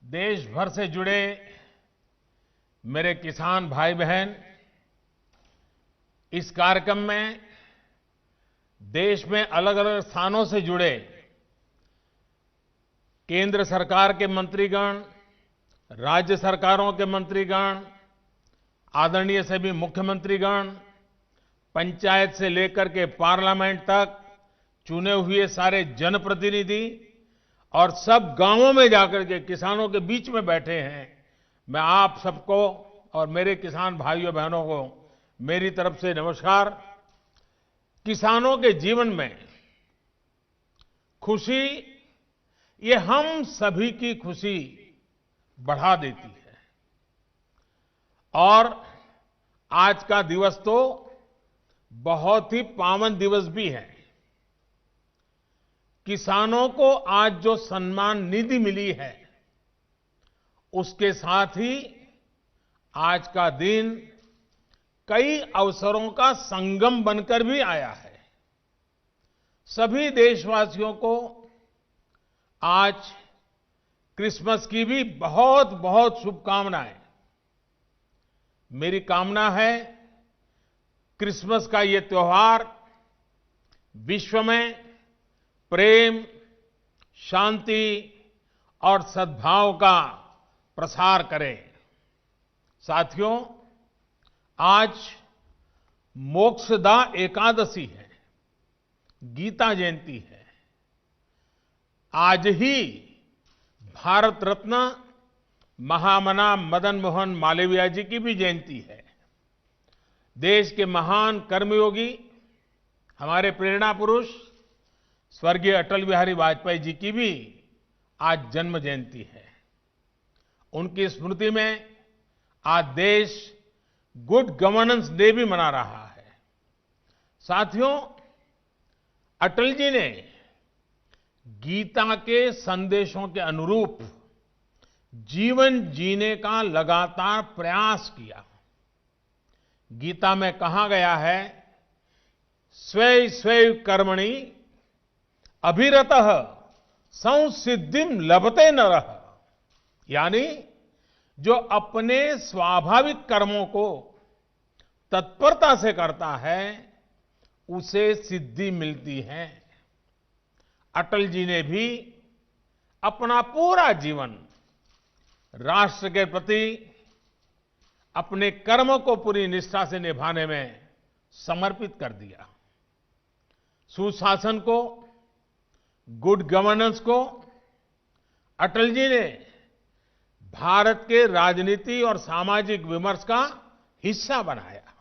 देश भर से जुड़े मेरे किसान भाई बहन, इस कार्यक्रम में देश में अलग अलग स्थानों से जुड़े केंद्र सरकार के मंत्रीगण, राज्य सरकारों के मंत्रीगण, आदरणीय सभी मुख्यमंत्रीगण, पंचायत से लेकर के पार्लियामेंट तक चुने हुए सारे जनप्रतिनिधि और सब गांवों में जाकर के किसानों के बीच में बैठे हैं। मैं आप सबको और मेरे किसान भाइयों बहनों को मेरी तरफ से नमस्कार। किसानों के जीवन में खुशी, ये हम सभी की खुशी बढ़ा देती है। और आज का दिवस तो बहुत ही पावन दिवस भी है। किसानों को आज जो सम्मान निधि मिली है, उसके साथ ही आज का दिन कई अवसरों का संगम बनकर भी आया है। सभी देशवासियों को आज क्रिसमस की भी बहुत बहुत शुभकामनाएं। मेरी कामना है क्रिसमस का ये त्योहार विश्व में प्रेम, शांति और सद्भाव का प्रसार करे। साथियों, आज मोक्षदा एकादशी है, गीता जयंती है। आज ही भारत रत्न महामना मदन मोहन मालवीय जी की भी जयंती है। देश के महान कर्मयोगी, हमारे प्रेरणा पुरुष स्वर्गीय अटल बिहारी वाजपेयी जी की भी आज जन्म जयंती है। उनकी स्मृति में आज देश गुड गवर्नेंस डे भी मना रहा है। साथियों, अटल जी ने गीता के संदेशों के अनुरूप जीवन जीने का लगातार प्रयास किया। गीता में कहा गया है, स्वे स्वे कर्मणि अभिरतः संसिद्धिम लभते नरः। यानी जो अपने स्वाभाविक कर्मों को तत्परता से करता है, उसे सिद्धि मिलती है। अटल जी ने भी अपना पूरा जीवन राष्ट्र के प्रति अपने कर्म को पूरी निष्ठा से निभाने में समर्पित कर दिया। सुशासन को, गुड गवर्नेंस को अटल जी ने भारत के राजनीति और सामाजिक विमर्श का हिस्सा बनाया।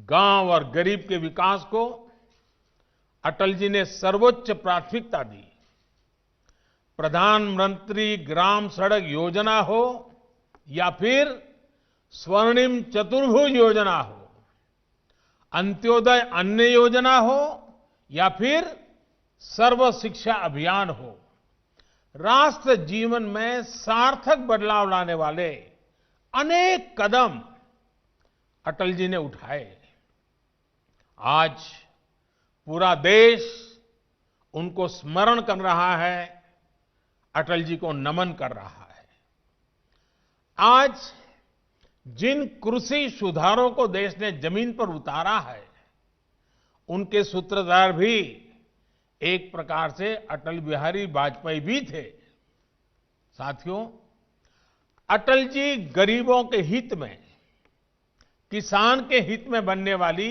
गांव और गरीब के विकास को अटल जी ने सर्वोच्च प्राथमिकता दी। प्रधानमंत्री ग्राम सड़क योजना हो या फिर स्वर्णिम चतुर्भुज योजना हो, अंत्योदय अन्न योजना हो या फिर सर्व शिक्षा अभियान हो, राष्ट्र जीवन में सार्थक बदलाव लाने वाले अनेक कदम अटल जी ने उठाए। आज पूरा देश उनको स्मरण कर रहा है, अटल जी को नमन कर रहा है। आज जिन कृषि सुधारों को देश ने जमीन पर उतारा है, उनके सूत्रधार भी एक प्रकार से अटल बिहारी वाजपेयी भी थे। साथियों, अटल जी गरीबों के हित में, किसान के हित में बनने वाली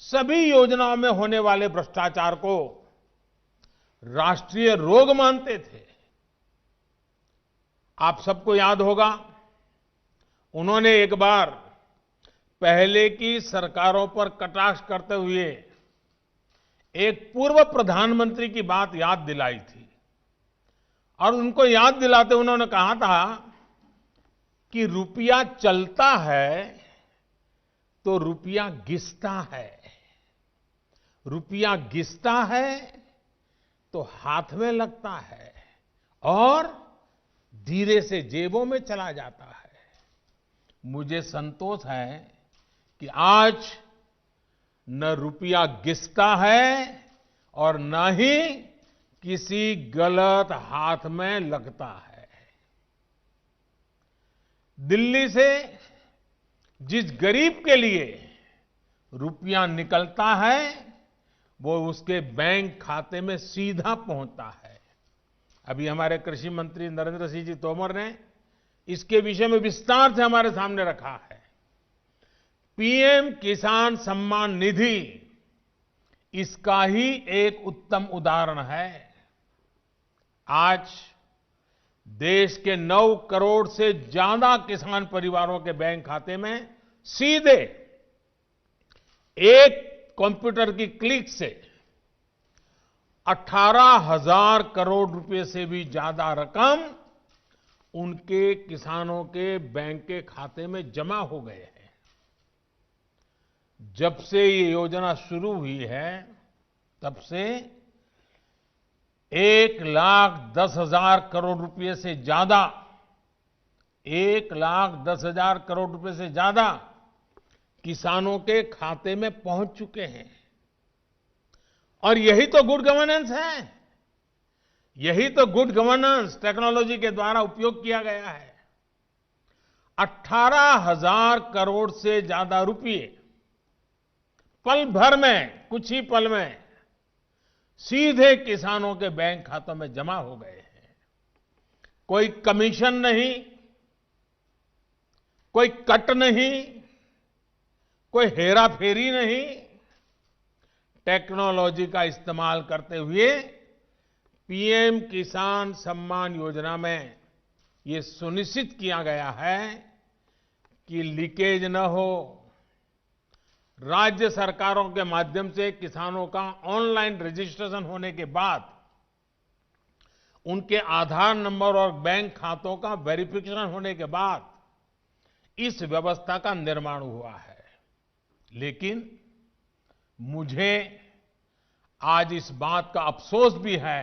सभी योजनाओं में होने वाले भ्रष्टाचार को राष्ट्रीय रोग मानते थे। आप सबको याद होगा, उन्होंने एक बार पहले की सरकारों पर कटाक्ष करते हुए एक पूर्व प्रधानमंत्री की बात याद दिलाई थी। और उनको याद दिलाते उन्होंने कहा था कि रुपया चलता है तो रुपया घिसता है, रुपया घिसता है तो हाथ में लगता है और धीरे से जेबों में चला जाता है। मुझे संतोष है कि आज न रुपया घिसता है और न ही किसी गलत हाथ में लगता है। दिल्ली से जिस गरीब के लिए रुपया निकलता है वो उसके बैंक खाते में सीधा पहुंचता है। अभी हमारे कृषि मंत्री नरेंद्र सिंह जी तोमर ने इसके विषय में विस्तार से हमारे सामने रखा है। पीएम किसान सम्मान निधि इसका ही एक उत्तम उदाहरण है। आज देश के 9 करोड़ से ज्यादा किसान परिवारों के बैंक खाते में सीधे एक कंप्यूटर की क्लिक से 18,000 करोड़ रुपए से भी ज्यादा रकम उनके किसानों के बैंक के खाते में जमा हो गए हैं। जब से ये योजना शुरू हुई है तब से 1,10,000 करोड़ रुपए से ज्यादा 1,10,000 करोड़ रुपए से ज्यादा किसानों के खाते में पहुंच चुके हैं। और यही तो गुड गवर्नेंस है। यही तो गुड गवर्नेंस टेक्नोलॉजी के द्वारा उपयोग किया गया है। 18,000 करोड़ से ज्यादा रुपए पल भर में, कुछ ही पल में सीधे किसानों के बैंक खातों में जमा हो गए हैं। कोई कमीशन नहीं, कोई कट नहीं, कोई हेराफेरी नहीं। टेक्नोलॉजी का इस्तेमाल करते हुए पीएम किसान सम्मान योजना में ये सुनिश्चित किया गया है कि लीकेज न हो। राज्य सरकारों के माध्यम से किसानों का ऑनलाइन रजिस्ट्रेशन होने के बाद उनके आधार नंबर और बैंक खातों का वेरिफिकेशन होने के बाद इस व्यवस्था का निर्माण हुआ है। लेकिन मुझे आज इस बात का अफसोस भी है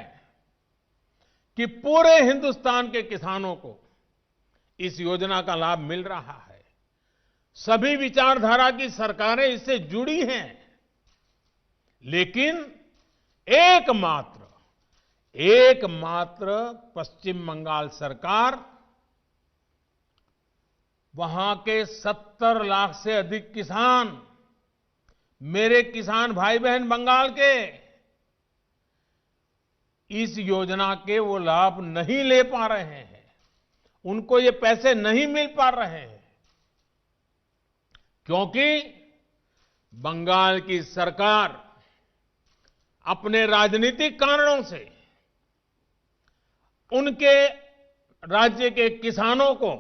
कि पूरे हिंदुस्तान के किसानों को इस योजना का लाभ मिल रहा है। सभी विचारधारा की सरकारें इससे जुड़ी हैं, लेकिन एकमात्र पश्चिम बंगाल सरकार, वहां के 70 लाख से अधिक किसान, मेरे किसान भाई बहन बंगाल के, इस योजना के वो लाभ नहीं ले पा रहे हैं। उनको ये पैसे नहीं मिल पा रहे हैं क्योंकि बंगाल की सरकार अपने राजनीतिक कारणों से उनके राज्य के किसानों को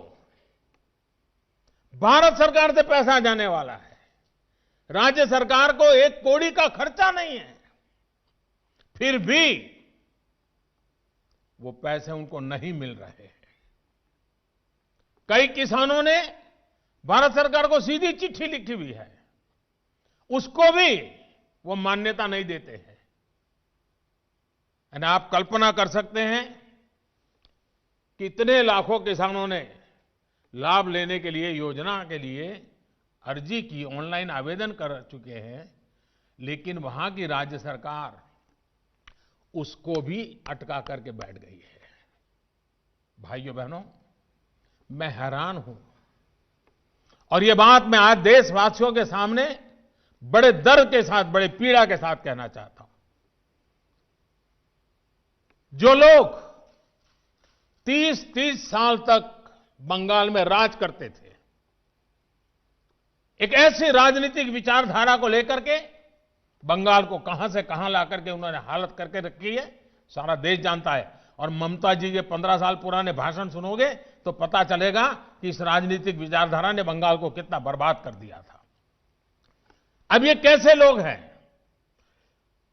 भारत सरकार से पैसा जाने वाला है, राज्य सरकार को 1 कौड़ी का खर्चा नहीं है, फिर भी वो पैसे उनको नहीं मिल रहे हैं। कई किसानों ने भारत सरकार को सीधी चिट्ठी लिखी हुई है, उसको भी वो मान्यता नहीं देते हैं। और आप कल्पना कर सकते हैं कितने लाखों किसानों ने लाभ लेने के लिए, योजना के लिए अर्जी की, ऑनलाइन आवेदन कर चुके हैं, लेकिन वहां की राज्य सरकार उसको भी अटका करके बैठ गई है। भाइयों बहनों, मैं हैरान हूं और ये बात मैं आज देशवासियों के सामने बड़े दर्द के साथ, बड़े पीड़ा के साथ कहना चाहता हूं। जो लोग 30-30 साल तक बंगाल में राज करते थे, एक ऐसी राजनीतिक विचारधारा को लेकर के बंगाल को कहां से कहां ला करके उन्होंने हालत करके रखी है, सारा देश जानता है। और ममता जी के 15 साल पुराने भाषण सुनोगे तो पता चलेगा कि इस राजनीतिक विचारधारा ने बंगाल को कितना बर्बाद कर दिया था। अब ये कैसे लोग हैं?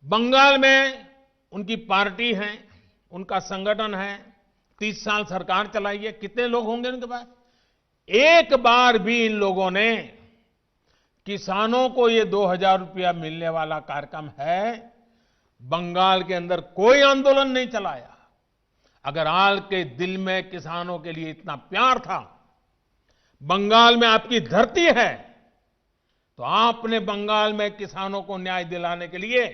बंगाल में उनकी पार्टी है, उनका संगठन है, 30 साल सरकार चलाई है, कितने लोग होंगे उनके पास? एक बार भी इन लोगों ने किसानों को ये 2,000 रुपया मिलने वाला कार्यक्रम है, बंगाल के अंदर कोई आंदोलन नहीं चलाया। अगर आपके दिल में किसानों के लिए इतना प्यार था, बंगाल में आपकी धरती है, तो आपने बंगाल में किसानों को न्याय दिलाने के लिए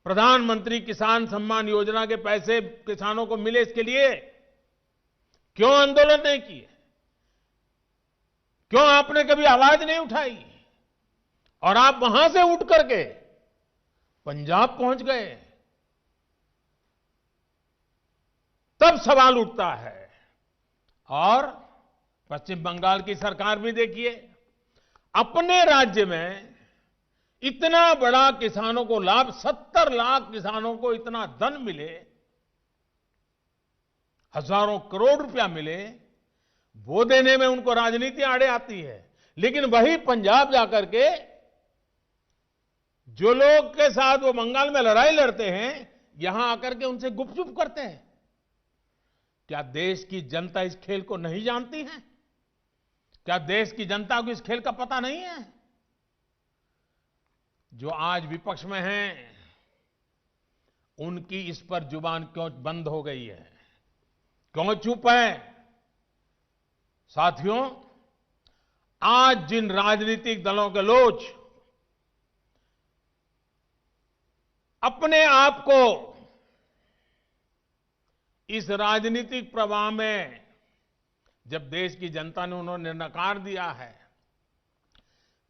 प्रधानमंत्री किसान सम्मान योजना के पैसे किसानों को मिले, इसके लिए क्यों आंदोलन नहीं किए? क्यों आपने कभी आवाज नहीं उठाई? और आप वहां से उठ करके पंजाब पहुंच गए, तब सवाल उठता है। और पश्चिम बंगाल की सरकार भी देखिए, अपने राज्य में इतना बड़ा किसानों को लाभ, 70 लाख किसानों को इतना धन मिले, हजारों करोड़ रुपया मिले, वो देने में उनको राजनीति आड़े आती है। लेकिन वही पंजाब जाकर के जो लोग के साथ वो बंगाल में लड़ाई लड़ते हैं, यहां आकर के उनसे गुपचुप करते हैं। क्या देश की जनता इस खेल को नहीं जानती है? क्या देश की जनता को इस खेल का पता नहीं है? जो आज विपक्ष में हैं, उनकी इस पर जुबान क्यों बंद हो गई है? क्यों चुप है? साथियों, आज जिन राजनीतिक दलों के लोग अपने आप को इस राजनीतिक प्रवाह में, जब देश की जनता ने उन्होंने नकार दिया है,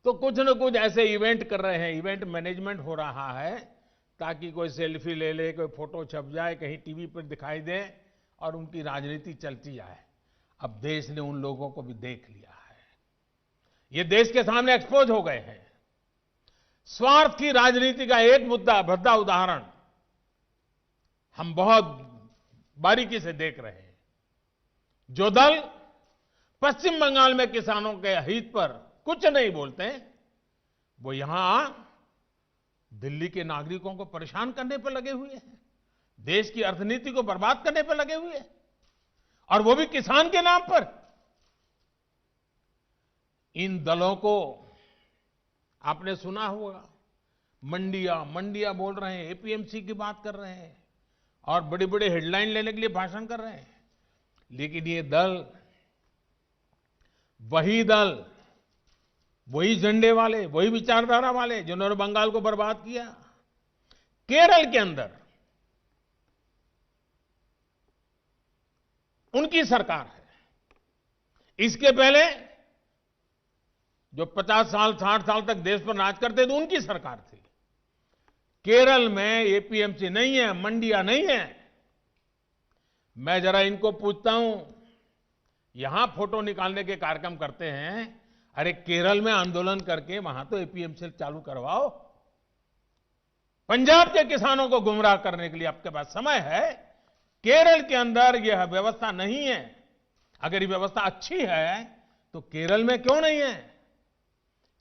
तो कुछ न कुछ ऐसे इवेंट कर रहे हैं, इवेंट मैनेजमेंट हो रहा है, ताकि कोई सेल्फी ले ले, कोई फोटो छप जाए, कहीं टीवी पर दिखाई दे और उनकी राजनीति चलती जाए। अब देश ने उन लोगों को भी देख लिया है, ये देश के सामने एक्सपोज हो गए हैं। स्वार्थ की राजनीति का एक भद्दा उदाहरण हम बहुत बारीकी से देख रहे हैं। जो दल पश्चिम बंगाल में किसानों के हित पर कुछ नहीं बोलते, वो यहां दिल्ली के नागरिकों को परेशान करने पर लगे हुए हैं, देश की अर्थनीति को बर्बाद करने पर लगे हुए हैं, और वो भी किसान के नाम पर। इन दलों को आपने सुना होगा, मंडिया बोल रहे हैं, एपीएमसी की बात कर रहे हैं और बड़े बड़े हेडलाइन लेने के लिए भाषण कर रहे हैं। लेकिन ये दल, वही झंडे वाले, वही विचारधारा वाले जिन्होंने बंगाल को बर्बाद किया। केरल के अंदर उनकी सरकार है। इसके पहले जो 50 साल 60 साल तक देश पर राज करते थे, उनकी सरकार थी। केरल में एपीएमसी नहीं है, मंडियां नहीं है। मैं जरा इनको पूछता हूं, यहां फोटो निकालने के कार्यक्रम करते हैं, अरे केरल में आंदोलन करके वहां तो एपीएमसी चालू करवाओ। पंजाब के किसानों को गुमराह करने के लिए आपके पास समय है। केरल के अंदर यह व्यवस्था नहीं है। अगर ये व्यवस्था अच्छी है तो केरल में क्यों नहीं है?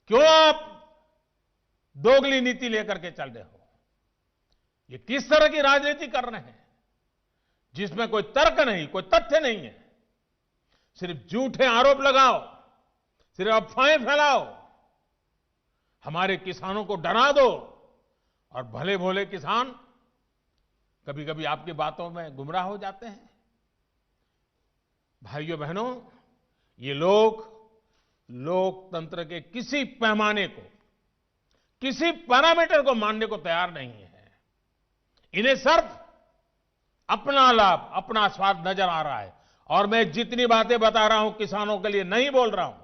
क्यों आप दोगली नीति लेकर के चल रहे हो? ये किस तरह की राजनीति कर रहे हैं जिसमें कोई तर्क नहीं, कोई तथ्य नहीं है? सिर्फ झूठे आरोप लगाओ, सिर्फ अफवाहें फैलाओ, हमारे किसानों को डरा दो, और भले भोले किसान कभी कभी आपकी बातों में गुमराह हो जाते हैं। भाइयों बहनों, ये लोग लोकतंत्र के किसी पैमाने को, किसी पैरामीटर को मानने को तैयार नहीं है। इन्हें सिर्फ अपना लाभ, अपना स्वार्थ नजर आ रहा है। और मैं जितनी बातें बता रहा हूं किसानों के लिए नहीं बोल रहा हूं।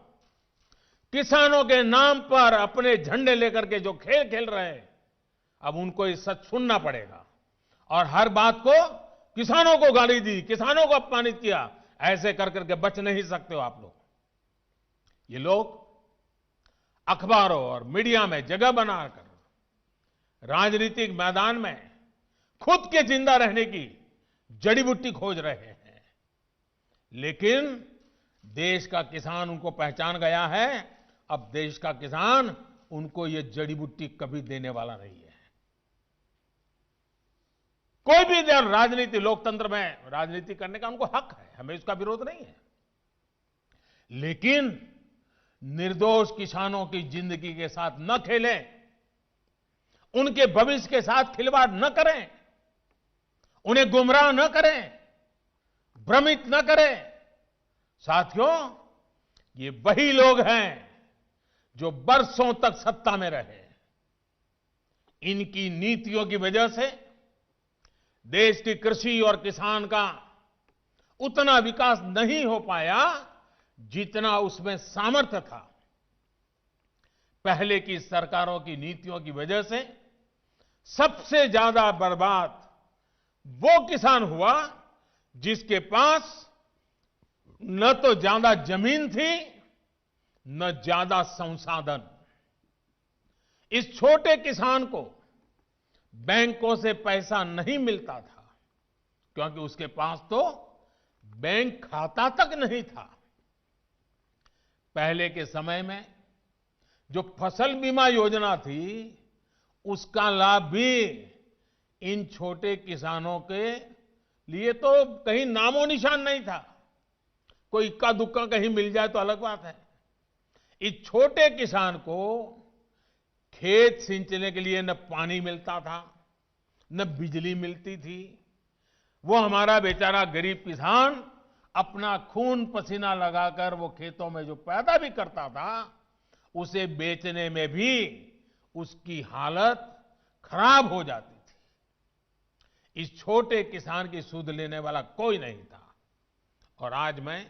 किसानों के नाम पर अपने झंडे लेकर के जो खेल खेल रहे हैं, अब उनको ये सच सुनना पड़ेगा। और हर बात को किसानों को गाली दी, किसानों को अपमानित किया, ऐसे कर करके बच नहीं सकते हो आप लोग। ये लोग अखबारों और मीडिया में जगह बनाकर राजनीतिक मैदान में खुद के जिंदा रहने की जड़ी बूटी खोज रहे हैं। लेकिन देश का किसान उनको पहचान गया है। अब देश का किसान उनको ये जड़ी बूटी कभी देने वाला नहीं है। कोई भी राजनीति, लोकतंत्र में राजनीति करने का उनको हक है, हमें इसका विरोध नहीं है। लेकिन निर्दोष किसानों की जिंदगी के साथ न खेलें, उनके भविष्य के साथ खिलवाड़ न करें, उन्हें गुमराह न करें, भ्रमित न करें। साथियों, ये वही लोग हैं जो बरसों तक सत्ता में रहे। इनकी नीतियों की वजह से देश की कृषि और किसान का उतना विकास नहीं हो पाया जितना उसमें सामर्थ्य था। पहले की सरकारों की नीतियों की वजह से सबसे ज्यादा बर्बाद वो किसान हुआ जिसके पास न तो ज्यादा जमीन थी न ज्यादा संसाधन। इस छोटे किसान को बैंकों से पैसा नहीं मिलता था क्योंकि उसके पास तो बैंक खाता तक नहीं था। पहले के समय में जो फसल बीमा योजना थी उसका लाभ भी इन छोटे किसानों के लिए तो कहीं नामो निशान नहीं था। कोई इक्का दुक्का कहीं मिल जाए तो अलग बात है। इस छोटे किसान को खेत सिंचने के लिए न पानी मिलता था न बिजली मिलती थी। वो हमारा बेचारा गरीब किसान अपना खून पसीना लगाकर वो खेतों में जो पैदा भी करता था उसे बेचने में भी उसकी हालत खराब हो जाती थी। इस छोटे किसान की सुध लेने वाला कोई नहीं था। और आज मैं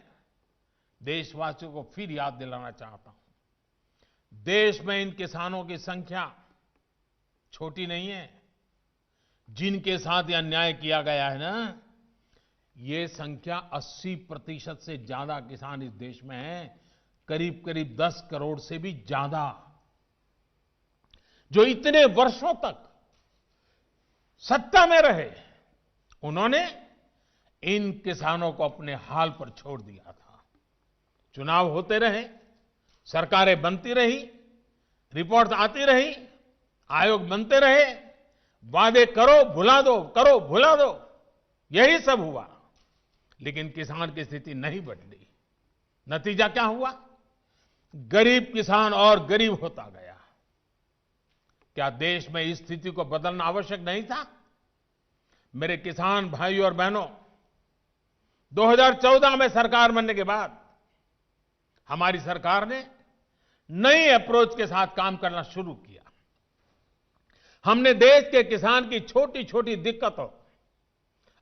देशवासियों को फिर याद दिलाना चाहता हूं, देश में इन किसानों की संख्या छोटी नहीं है। जिनके साथ यह अन्याय किया गया है ना, ये संख्या 80% से ज्यादा किसान इस देश में हैं, करीब करीब 10 करोड़ से भी ज्यादा, जो इतने वर्षों तक सत्ता में रहे। उन्होंने इन किसानों को अपने हाल पर छोड़ दिया था। चुनाव होते रहे, सरकारें बनती रही, रिपोर्ट आती रही, आयोग बनते रहे, वादे करो भुला दो, करो भुला दो, यही सब हुआ। लेकिन किसान की स्थिति नहीं बदली। नतीजा क्या हुआ? गरीब किसान और गरीब होता गया। क्या देश में इस स्थिति को बदलना आवश्यक नहीं था? मेरे किसान भाइयों और बहनों, 2014 में सरकार बनने के बाद हमारी सरकार ने नई अप्रोच के साथ काम करना शुरू किया। हमने देश के किसान की छोटी छोटी दिक्कतों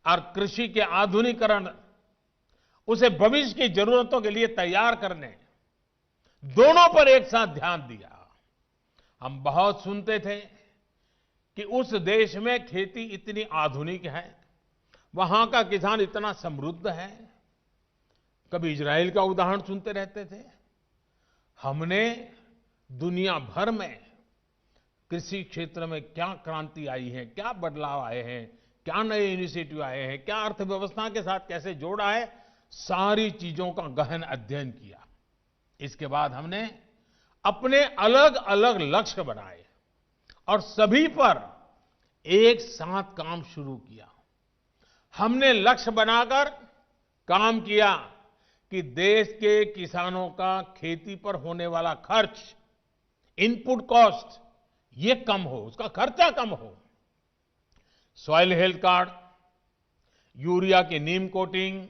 और कृषि के आधुनिकीकरण, उसे भविष्य की जरूरतों के लिए तैयार करने, दोनों पर एक साथ ध्यान दिया। हम बहुत सुनते थे कि उस देश में खेती इतनी आधुनिक है, वहां का किसान इतना समृद्ध है। कभी इजराइल का उदाहरण सुनते रहते थे। हमने दुनिया भर में कृषि क्षेत्र में क्या क्रांति आई है, क्या बदलाव आए हैं, क्या नए इनिशिएटिव आए हैं, क्या अर्थव्यवस्था के साथ कैसे जोड़ा है, सारी चीजों का गहन अध्ययन किया। इसके बाद हमने अपने अलग अलग लक्ष्य बनाए और सभी पर एक साथ काम शुरू किया। हमने लक्ष्य बनाकर काम किया कि देश के किसानों का खेती पर होने वाला खर्च, इनपुट कॉस्ट, ये कम हो, उसका खर्चा कम हो। सॉइल हेल्थ कार्ड, यूरिया की नीम कोटिंग,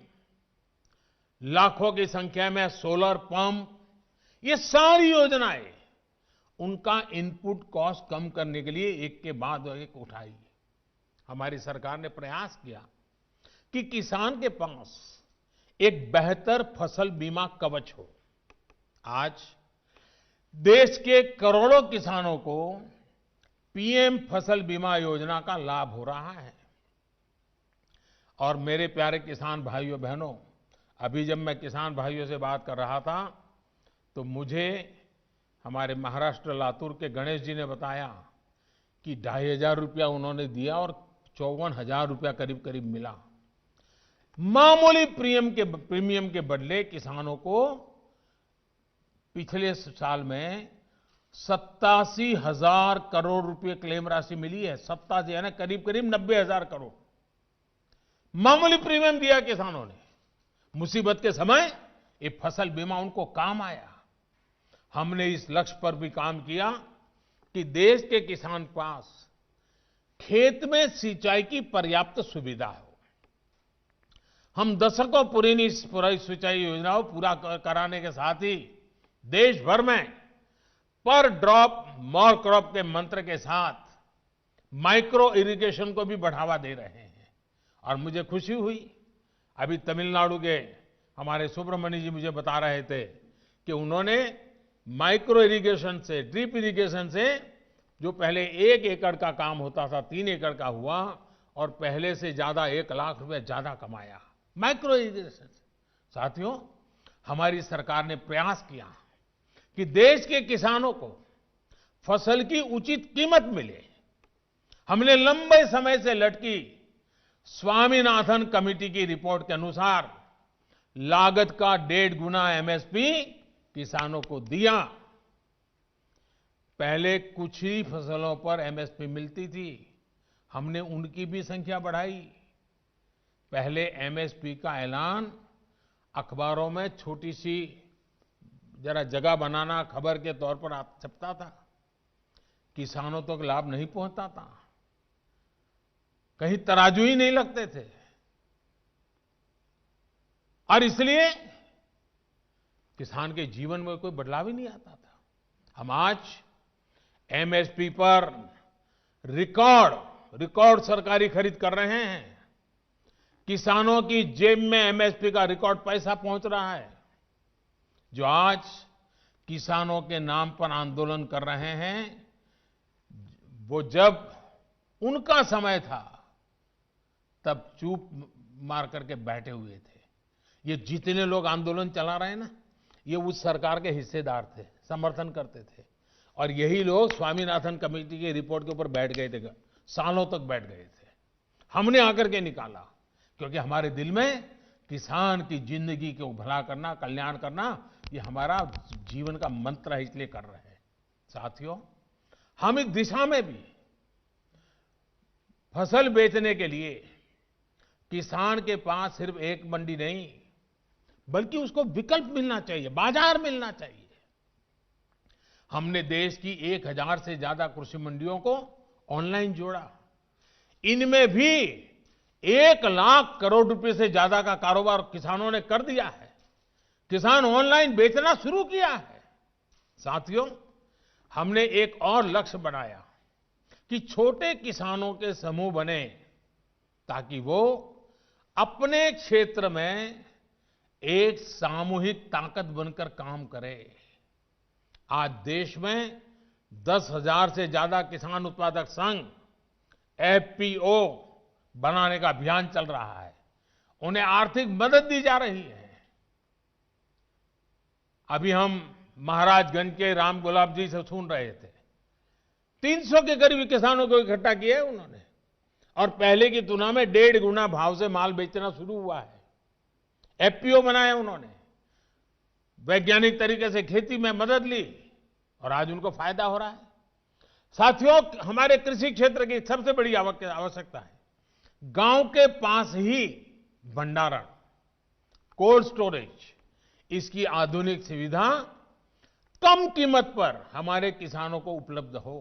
लाखों की संख्या में सोलर पंप, ये सारी योजनाएं उनका इनपुट कॉस्ट कम करने के लिए एक के बाद एक उठाई। हमारी सरकार ने प्रयास किया कि किसान के पास एक बेहतर फसल बीमा कवच हो। आज देश के करोड़ों किसानों को पीएम फसल बीमा योजना का लाभ हो रहा है। और मेरे प्यारे किसान भाइयों बहनों, अभी जब मैं किसान भाइयों से बात कर रहा था तो मुझे हमारे महाराष्ट्र लातूर के गणेश जी ने बताया कि 2,500 रुपया उन्होंने दिया और 54,000 रुपया करीब करीब मिला। मामूली प्रीमियम के बदले किसानों को पिछले साल में 87,000 करोड़ रुपए क्लेम राशि मिली है। 87 यानी करीब करीब 90,000 करोड़ मामूली प्रीमियम दिया किसानों ने। मुसीबत के समय ये फसल बीमा उनको काम आया। हमने इस लक्ष्य पर भी काम किया कि देश के किसान पास खेत में सिंचाई की पर्याप्त सुविधा हो। हम दशकों पुरानी सिंचाई योजनाओं पूरा कराने के साथ ही देश भर में पर ड्रॉप मोर क्रॉप के मंत्र के साथ माइक्रो इरिगेशन को भी बढ़ावा दे रहे हैं। और मुझे खुशी हुई, अभी तमिलनाडु के हमारे सुब्रमण्य जी मुझे बता रहे थे कि उन्होंने माइक्रो इरिगेशन से, ड्रिप इरिगेशन से, जो पहले 1 एकड़ का काम होता था 3 एकड़ का हुआ और पहले से ज्यादा 1 लाख रुपए ज्यादा कमाया माइक्रो इरिगेशन से। साथियों, हमारी सरकार ने प्रयास किया कि देश के किसानों को फसल की उचित कीमत मिले। हमने लंबे समय से लटकी स्वामीनाथन कमेटी की रिपोर्ट के अनुसार लागत का 1.5 गुना एमएसपी किसानों को दिया। पहले कुछ ही फसलों पर एमएसपी मिलती थी, हमने उनकी भी संख्या बढ़ाई। पहले एमएसपी का ऐलान अखबारों में छोटी सी जरा जगह बनाना खबर के तौर पर छपता था, किसानों तक लाभ नहीं पहुंचता था, कहीं तराजू ही नहीं लगते थे। और इसलिए किसान के जीवन में कोई बदलाव ही नहीं आता था। हम आज एमएसपी पर रिकॉर्ड सरकारी खरीद कर रहे हैं। किसानों की जेब में एमएसपी का रिकॉर्ड पैसा पहुंच रहा है। जो आज किसानों के नाम पर आंदोलन कर रहे हैं, वो जब उनका समय था तब चूप मार करके बैठे हुए थे। ये जितने लोग आंदोलन चला रहे हैं ना, ये उस सरकार के हिस्सेदार थे, समर्थन करते थे। और यही लोग स्वामीनाथन कमेटी की रिपोर्ट के ऊपर बैठ गए थे, सालों तक बैठ गए थे। हमने आकर के निकाला, क्योंकि हमारे दिल में किसान की जिंदगी को भला करना, कल्याण करना, ये हमारा जीवन का मंत्र है, इसलिए कर रहे हैं। साथियों, हम इस दिशा में भी फसल बेचने के लिए किसान के पास सिर्फ एक मंडी नहीं, बल्कि उसको विकल्प मिलना चाहिए, बाजार मिलना चाहिए। हमने देश की 1000 से ज्यादा कृषि मंडियों को ऑनलाइन जोड़ा। इनमें भी 1 लाख करोड़ रुपए से ज्यादा का कारोबार किसानों ने कर दिया है। किसान ऑनलाइन बेचना शुरू किया है। साथियों, हमने एक और लक्ष्य बनाया कि छोटे किसानों के समूह बने, ताकि वो अपने क्षेत्र में एक सामूहिक ताकत बनकर काम करे। आज देश में 10,000 से ज्यादा किसान उत्पादक संघ, एफपीओ बनाने का अभियान चल रहा है। उन्हें आर्थिक मदद दी जा रही है। अभी हम महाराजगंज के राम गुलाब जी से सुन रहे थे, 300 के करीब किसानों को इकट्ठा किया है उन्होंने, और पहले की तुलना में 1.5 गुना भाव से माल बेचना शुरू हुआ है। एफपीओ बनाया उन्होंने, वैज्ञानिक तरीके से खेती में मदद ली, और आज उनको फायदा हो रहा है। साथियों, हमारे कृषि क्षेत्र की सबसे बड़ी आवश्यकता है गांव के पास ही भंडारण, कोल्ड स्टोरेज। इसकी आधुनिक सुविधा कम कीमत पर हमारे किसानों को उपलब्ध हो।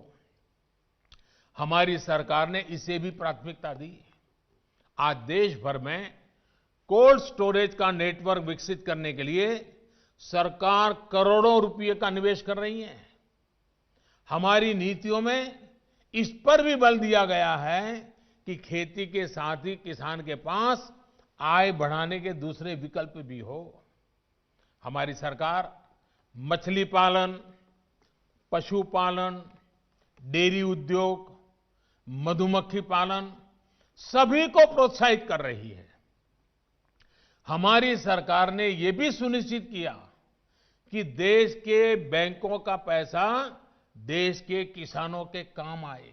हमारी सरकार ने इसे भी प्राथमिकता दी। आज देश भर में कोल्ड स्टोरेज का नेटवर्क विकसित करने के लिए सरकार करोड़ों रुपए का निवेश कर रही है। हमारी नीतियों में इस पर भी बल दिया गया है कि खेती के साथ ही किसान के पास आय बढ़ाने के दूसरे विकल्प भी हो। हमारी सरकार मछली पालन, पशुपालन, डेयरी उद्योग, मधुमक्खी पालन सभी को प्रोत्साहित कर रही है। हमारी सरकार ने यह भी सुनिश्चित किया कि देश के बैंकों का पैसा देश के किसानों के काम आए।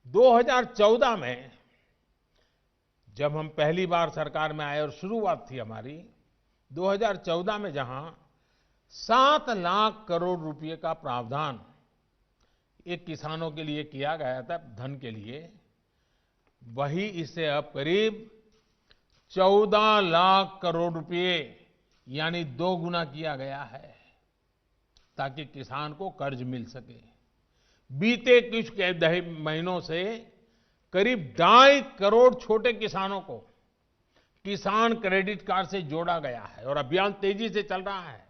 2014 में जब हम पहली बार सरकार में आए और शुरुआत थी हमारी, 2014 में जहां 7 लाख करोड़ रुपए का प्रावधान एक किसानों के लिए किया गया था धन के लिए, वही इसे अब करीब 14 लाख करोड़ रुपए यानी 2 गुना किया गया है, ताकि किसान को कर्ज मिल सके। बीते कुछ महीनों से करीब 2.5 करोड़ छोटे किसानों को किसान क्रेडिट कार्ड से जोड़ा गया है और अभियान तेजी से चल रहा है।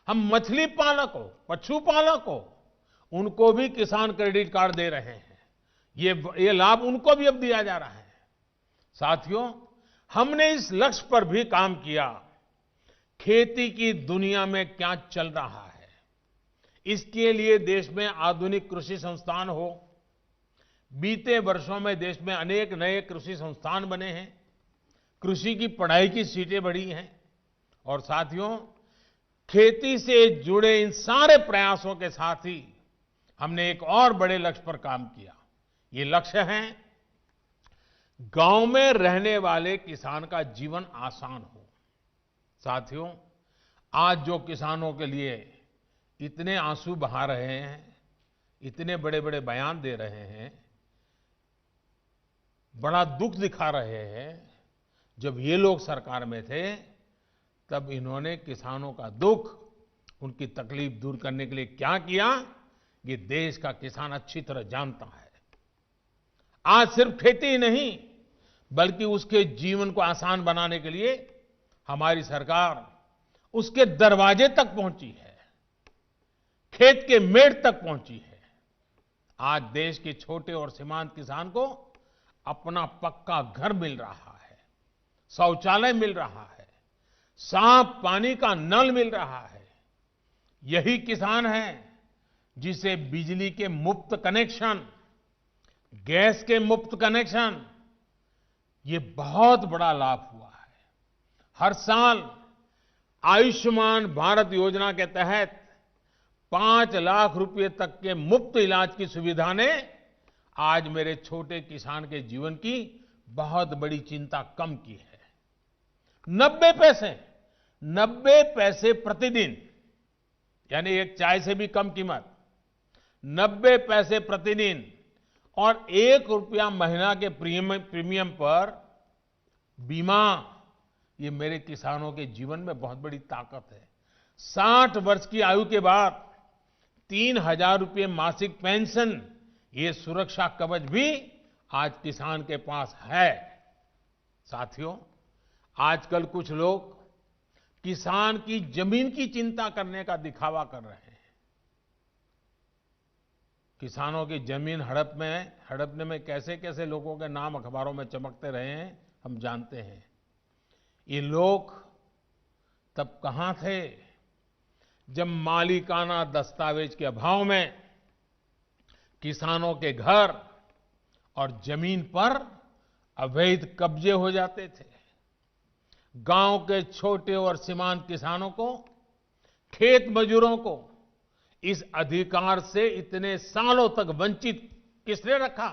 हम मछली पालकों, पशुपालकों, उनको भी किसान क्रेडिट कार्ड दे रहे हैं। ये लाभ उनको भी अब दिया जा रहा है। साथियों, हमने इस लक्ष्य पर भी काम किया, खेती की दुनिया में क्या चल रहा है, इसके लिए देश में आधुनिक कृषि संस्थान हो। बीते वर्षों में देश में अनेक नए कृषि संस्थान बने हैं, कृषि की पढ़ाई की सीटें बढ़ी हैं और साथियों, खेती से जुड़े इन सारे प्रयासों के साथ ही हमने एक और बड़े लक्ष्य पर काम किया। ये लक्ष्य है गांव में रहने वाले किसान का जीवन आसान हो। साथियों, आज जो किसानों के लिए इतने आंसू बहा रहे हैं, इतने बड़े बड़े बयान दे रहे हैं, बड़ा दुख दिखा रहे हैं, जब ये लोग सरकार में थे तब इन्होंने किसानों का दुख, उनकी तकलीफ दूर करने के लिए क्या किया, ये देश का किसान अच्छी तरह जानता है। आज सिर्फ खेती ही नहीं, बल्कि उसके जीवन को आसान बनाने के लिए हमारी सरकार उसके दरवाजे तक पहुंची है, खेत के मेड़ तक पहुंची है। आज देश के छोटे और सीमांत किसान को अपना पक्का घर मिल रहा है, शौचालय मिल रहा है, साफ पानी का नल मिल रहा है। यही किसान है जिसे बिजली के मुफ्त कनेक्शन, गैस के मुफ्त कनेक्शन, ये बहुत बड़ा लाभ हुआ है। हर साल आयुष्मान भारत योजना के तहत 5 लाख रुपए तक के मुफ्त इलाज की सुविधा ने आज मेरे छोटे किसान के जीवन की बहुत बड़ी चिंता कम की है। 90 पैसे प्रतिदिन, यानी एक चाय से भी कम कीमत, 90 पैसे प्रतिदिन और 1 रुपया महीना के प्रीमियम पर बीमा, ये मेरे किसानों के जीवन में बहुत बड़ी ताकत है। 60 वर्ष की आयु के बाद 3,000 रुपये मासिक पेंशन, ये सुरक्षा कवच भी आज किसान के पास है। साथियों, आजकल कुछ लोग किसान की जमीन की चिंता करने का दिखावा कर रहे हैं। किसानों की जमीन हड़पने में कैसे कैसे लोगों के नाम अखबारों में चमकते रहे हैं, हम जानते हैं। ये लोग तब कहां थे जब मालिकाना दस्तावेज के अभाव में किसानों के घर और जमीन पर अवैध कब्जे हो जाते थे। गांव के छोटे और सीमांत किसानों को, खेत मजदूरों को इस अधिकार से इतने सालों तक वंचित किसने रखा?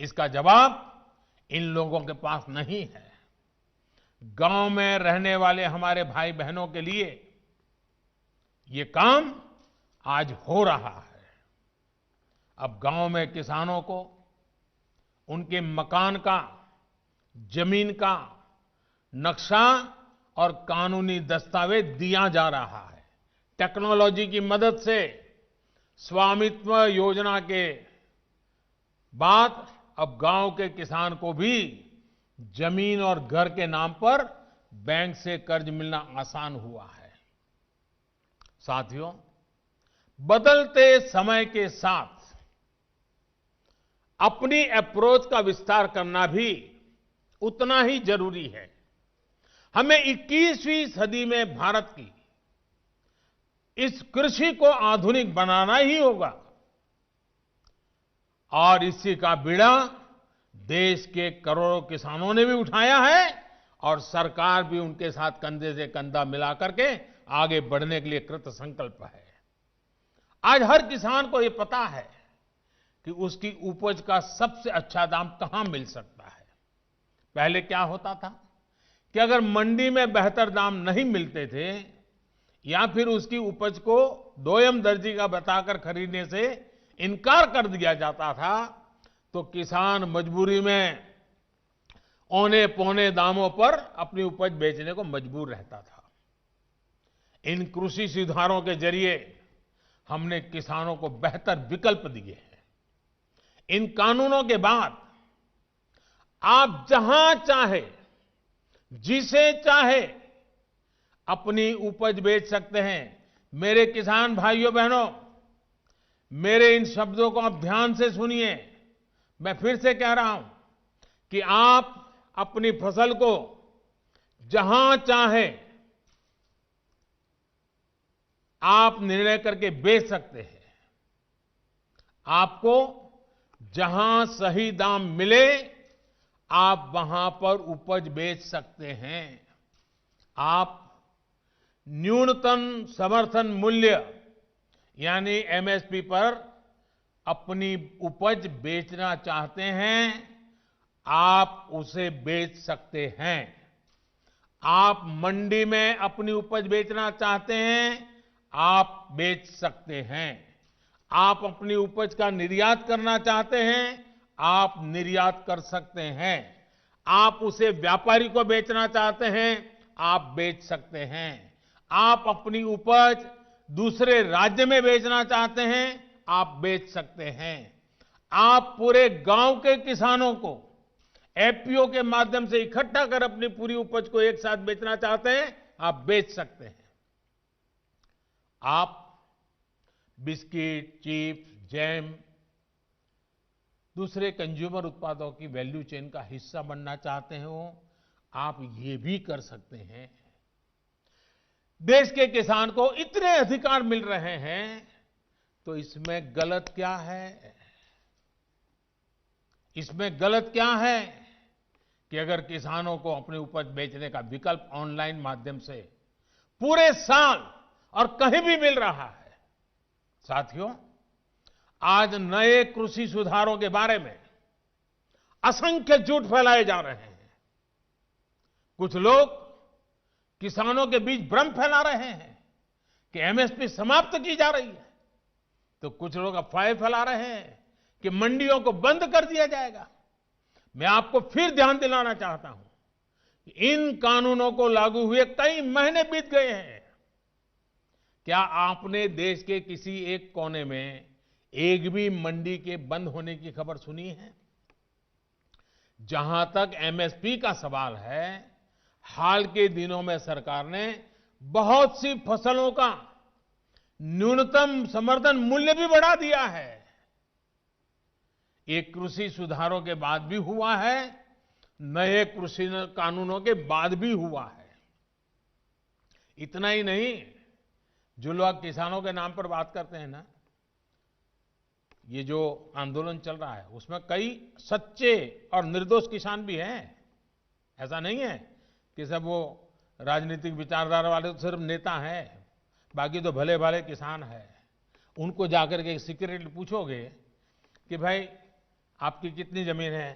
इसका जवाब इन लोगों के पास नहीं है। गांव में रहने वाले हमारे भाई बहनों के लिए ये काम आज हो रहा है। अब गांव में किसानों को उनके मकान का, जमीन का नक्शा और कानूनी दस्तावेज दिया जा रहा है। टेक्नोलॉजी की मदद से स्वामित्व योजना के बाद अब गांव के किसान को भी जमीन और घर के नाम पर बैंक से कर्ज मिलना आसान हुआ है। साथियों, बदलते समय के साथ अपनी अप्रोच का विस्तार करना भी उतना ही जरूरी है। हमें 21वीं सदी में भारत की इस कृषि को आधुनिक बनाना ही होगा और इसी का बीड़ा देश के करोड़ों किसानों ने भी उठाया है और सरकार भी उनके साथ कंधे से कंधा मिला करके आगे बढ़ने के लिए कृत संकल्प है। आज हर किसान को यह पता है कि उसकी उपज का सबसे अच्छा दाम कहां मिल सकता है। पहले क्या होता था कि अगर मंडी में बेहतर दाम नहीं मिलते थे या फिर उसकी उपज को दोयम दर्जी का बताकर खरीदने से इनकार कर दिया जाता था, तो किसान मजबूरी में औने पौने दामों पर अपनी उपज बेचने को मजबूर रहता था। इन कृषि सुधारों के जरिए हमने किसानों को बेहतर विकल्प दिए हैं। इन कानूनों के बाद आप जहां चाहे, जिसे चाहे अपनी उपज बेच सकते हैं। मेरे किसान भाइयों बहनों, मेरे इन शब्दों को आप ध्यान से सुनिए। मैं फिर से कह रहा हूं कि आप अपनी फसल को जहां चाहे आप निर्णय करके बेच सकते हैं। आपको जहां सही दाम मिले आप वहां पर उपज बेच सकते हैं। आप न्यूनतम समर्थन मूल्य यानी एमएसपी पर अपनी उपज बेचना चाहते हैं, आप उसे बेच सकते हैं। आप मंडी में अपनी उपज बेचना चाहते हैं, आप बेच सकते हैं। आप अपनी उपज का निर्यात करना चाहते हैं, आप निर्यात कर सकते हैं। आप उसे व्यापारी को बेचना चाहते हैं, आप बेच सकते हैं। आप अपनी उपज दूसरे राज्य में बेचना चाहते हैं, आप बेच सकते हैं। आप पूरे गांव के किसानों को एफपीओ के माध्यम से इकट्ठा कर अपनी पूरी उपज को एक साथ बेचना चाहते हैं, आप बेच सकते हैं। आप बिस्किट, चिप्स, जैम, दूसरे कंज्यूमर उत्पादों की वैल्यू चेन का हिस्सा बनना चाहते हो, आप ये भी कर सकते हैं। देश के किसान को इतने अधिकार मिल रहे हैं, तो इसमें गलत क्या है? इसमें गलत क्या है कि अगर किसानों को अपनी उपज बेचने का विकल्प ऑनलाइन माध्यम से पूरे साल और कहीं भी मिल रहा है। साथियों, आज नए कृषि सुधारों के बारे में असंख्य झूठ फैलाए जा रहे हैं। कुछ लोग किसानों के बीच भ्रम फैला रहे हैं कि एमएसपी समाप्त की जा रही है, तो कुछ लोग अफवाहें फैला रहे हैं कि मंडियों को बंद कर दिया जाएगा। मैं आपको फिर ध्यान दिलाना चाहता हूं कि इन कानूनों को लागू हुए कई महीने बीत गए हैं। क्या आपने देश के किसी एक कोने में एक भी मंडी के बंद होने की खबर सुनी है? जहां तक एमएसपी का सवाल है, हाल के दिनों में सरकार ने बहुत सी फसलों का न्यूनतम समर्थन मूल्य भी बढ़ा दिया है। ये कृषि सुधारों के बाद भी हुआ है, नए कृषि कानूनों के बाद भी हुआ है। इतना ही नहीं, जो लोग किसानों के नाम पर बात करते हैं ना, ये जो आंदोलन चल रहा है उसमें कई सच्चे और निर्दोष किसान भी हैं। ऐसा नहीं है कि सब वो राजनीतिक विचारधारा वाले तो सिर्फ नेता हैं, बाकी तो भले भाले किसान हैं। उनको जाकर के सीक्रेटली पूछोगे कि भाई आपकी कितनी जमीन है,